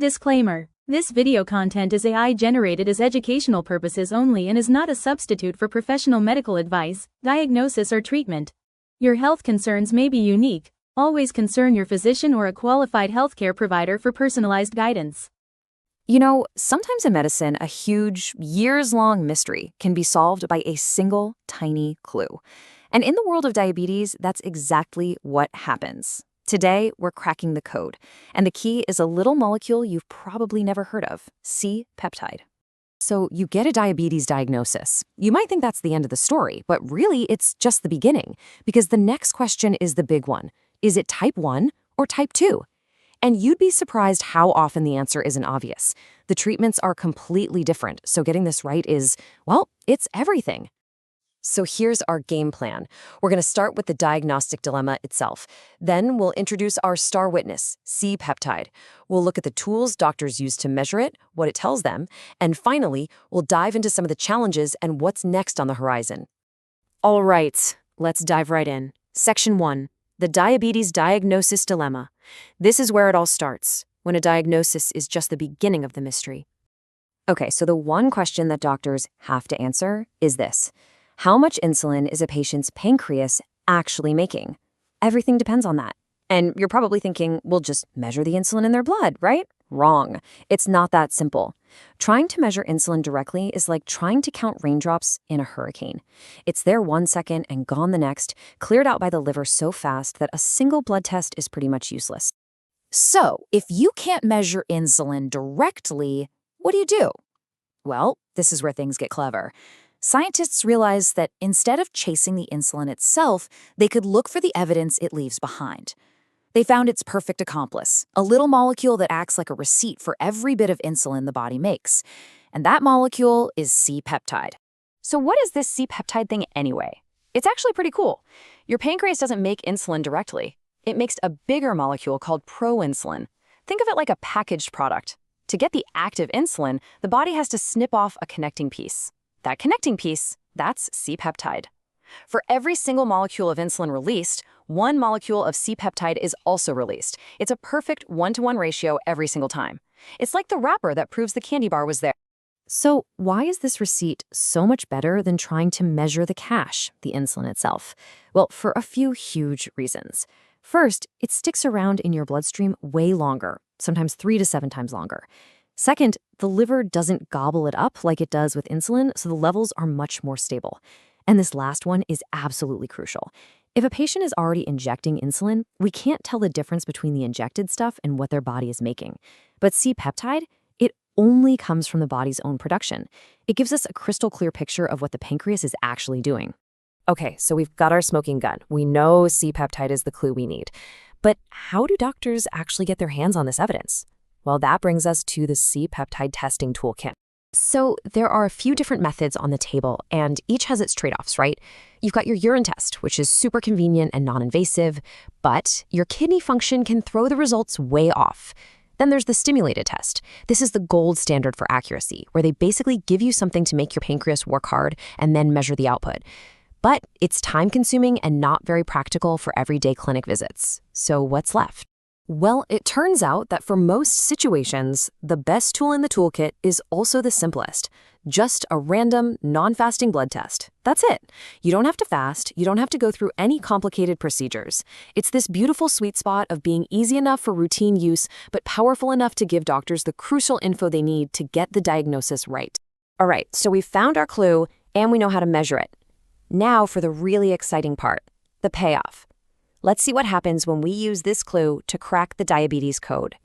Disclaimer. This video content is AI generated as educational purposes only and is not a substitute for professional medical advice, diagnosis or treatment. Your health concerns may be unique. Always consult your physician or a qualified healthcare provider for personalized guidance. You know, sometimes in medicine, a huge, years-long mystery can be solved by a single, tiny clue. And in the world of diabetes, that's exactly what happens. Today, we're cracking the code, and the key is a little molecule you've probably never heard of, C-Peptide. So you get a diabetes diagnosis. You might think that's the end of the story, but really it's just the beginning, because the next question is the big one. Is it type 1 or type 2? And you'd be surprised how often the answer isn't obvious. The treatments are completely different, so getting this right is, well, it's everything. So here's our game plan. We're going to start with the diagnostic dilemma itself. Then we'll introduce our star witness, C-Peptide. We'll look at the tools doctors use to measure it, what it tells them, and finally, we'll dive into some of the challenges and what's next on the horizon. All right, let's dive right in. Section 1, the diabetes diagnosis dilemma. This is where it all starts, when a diagnosis is just the beginning of the mystery. Okay, so the one question that doctors have to answer is this. How much insulin is a patient's pancreas actually making? Everything depends on that. And you're probably thinking, we'll just measure the insulin in their blood, right? Wrong. It's not that simple. Trying to measure insulin directly is like trying to count raindrops in a hurricane. It's there 1 second and gone the next, cleared out by the liver so fast that a single blood test is pretty much useless. So, if you can't measure insulin directly, what do? Well, this is where things get clever. Scientists realized that instead of chasing the insulin itself, they could look for the evidence it leaves behind. They found its perfect accomplice, a little molecule that acts like a receipt for every bit of insulin the body makes. And that molecule is C-Peptide. So what is this C-Peptide thing anyway? It's actually pretty cool. Your pancreas doesn't make insulin directly. It makes a bigger molecule called proinsulin. Think of it like a packaged product. To get the active insulin, the body has to snip off a connecting piece. That connecting piece, that's C-Peptide. For every single molecule of insulin released, one molecule of C-Peptide is also released. It's a perfect 1-to-1 ratio every single time. It's like the wrapper that proves the candy bar was there. So why is this receipt so much better than trying to measure the cash, the insulin itself? Well, for a few huge reasons. First, it sticks around in your bloodstream way longer, sometimes 3 to 7 times longer. Second, the liver doesn't gobble it up like it does with insulin, so the levels are much more stable. And this last one is absolutely crucial. If a patient is already injecting insulin, we can't tell the difference between the injected stuff and what their body is making. But C-Peptide, it only comes from the body's own production. It gives us a crystal clear picture of what the pancreas is actually doing. Okay, so we've got our smoking gun. We know C-Peptide is the clue we need. But how do doctors actually get their hands on this evidence? Well, that brings us to the C-Peptide testing toolkit. So there are a few different methods on the table, and each has its trade-offs, right? You've got your urine test, which is super convenient and non-invasive, but your kidney function can throw the results way off. Then there's the stimulated test. This is the gold standard for accuracy, where they basically give you something to make your pancreas work hard and then measure the output. But it's time-consuming and not very practical for everyday clinic visits. So what's left? Well, it turns out that for most situations, the best tool in the toolkit is also the simplest. Just a random, non-fasting blood test. That's it. You don't have to fast. You don't have to go through any complicated procedures. It's this beautiful sweet spot of being easy enough for routine use, but powerful enough to give doctors the crucial info they need to get the diagnosis right. All right, so we've found our clue, and we know how to measure it. Now for the really exciting part, the payoff. Let's see what happens when we use this clue to crack the diabetes code.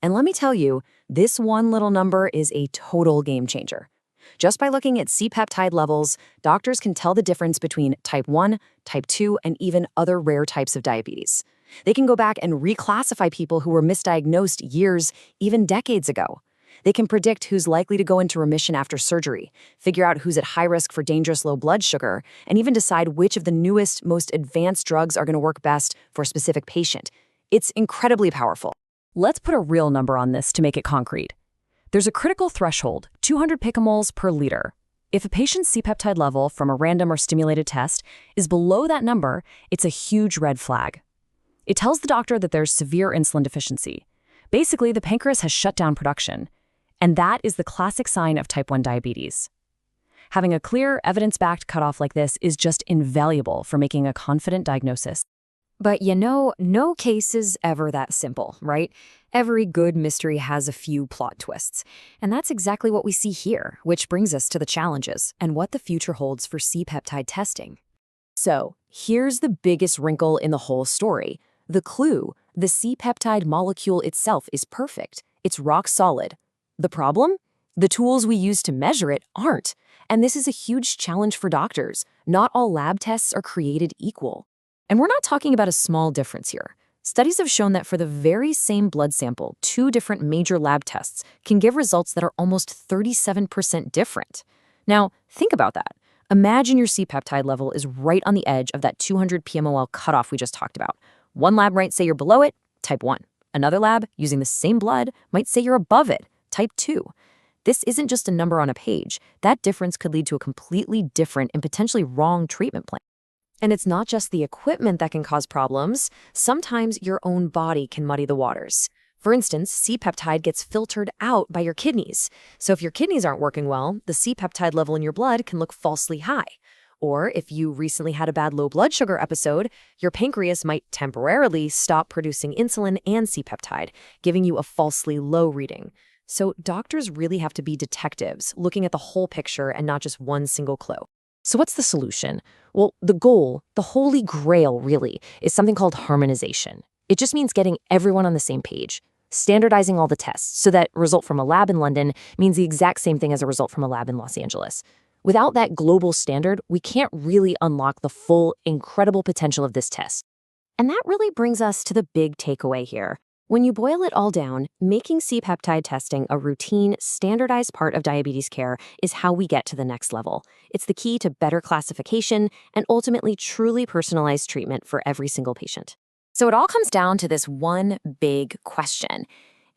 And let me tell you, this one little number is a total game changer. Just by looking at C-Peptide levels, doctors can tell the difference between type 1, type 2, and even other rare types of diabetes. They can go back and reclassify people who were misdiagnosed years, even decades ago. They can predict who's likely to go into remission after surgery, figure out who's at high risk for dangerous low blood sugar, and even decide which of the newest, most advanced drugs are going to work best for a specific patient. It's incredibly powerful. Let's put a real number on this to make it concrete. There's a critical threshold, 200 picomoles per liter. If a patient's C-Peptide level from a random or stimulated test is below that number, it's a huge red flag. It tells the doctor that there's severe insulin deficiency. Basically, the pancreas has shut down production. And that is the classic sign of type 1 diabetes. Having a clear, evidence-backed cutoff like this is just invaluable for making a confident diagnosis. But no case is ever that simple, right? Every good mystery has a few plot twists. And that's exactly what we see here, which brings us to the challenges and what the future holds for C-peptide testing. So, here's the biggest wrinkle in the whole story. The clue, the C-peptide molecule itself is perfect. It's rock solid. The problem? The tools we use to measure it aren't. And this is a huge challenge for doctors. Not all lab tests are created equal. And we're not talking about a small difference here. Studies have shown that for the very same blood sample, 2 different major lab tests can give results that are almost 37% different. Now, think about that. Imagine your C-peptide level is right on the edge of that 200 pmol cutoff we just talked about. One lab might say you're below it, type 1. Another lab, using the same blood, might say you're above it, type 2. This isn't just a number on a page. That difference could lead to a completely different and potentially wrong treatment plan. And it's not just the equipment that can cause problems. Sometimes your own body can muddy the waters. For instance, C-peptide gets filtered out by your kidneys. So if your kidneys aren't working well, the C-peptide level in your blood can look falsely high. Or if you recently had a bad low blood sugar episode, your pancreas might temporarily stop producing insulin and C-peptide, giving you a falsely low reading. So doctors really have to be detectives, looking at the whole picture and not just one single clue. So what's the solution? Well, the goal, the holy grail really, is something called harmonization. It just means getting everyone on the same page, standardizing all the tests so that result from a lab in London means the exact same thing as a result from a lab in Los Angeles. Without that global standard, we can't really unlock the full, incredible potential of this test. And that really brings us to the big takeaway here. When you boil it all down, making C-peptide testing a routine, standardized part of diabetes care is how we get to the next level. It's the key to better classification and ultimately truly personalized treatment for every single patient. So it all comes down to this one big question.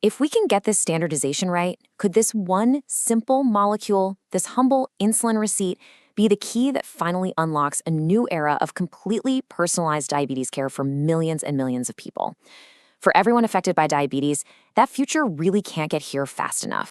If we can get this standardization right, could this one simple molecule, this humble insulin receipt, be the key that finally unlocks a new era of completely personalized diabetes care for millions and millions of people? For everyone affected by diabetes, that future really can't get here fast enough.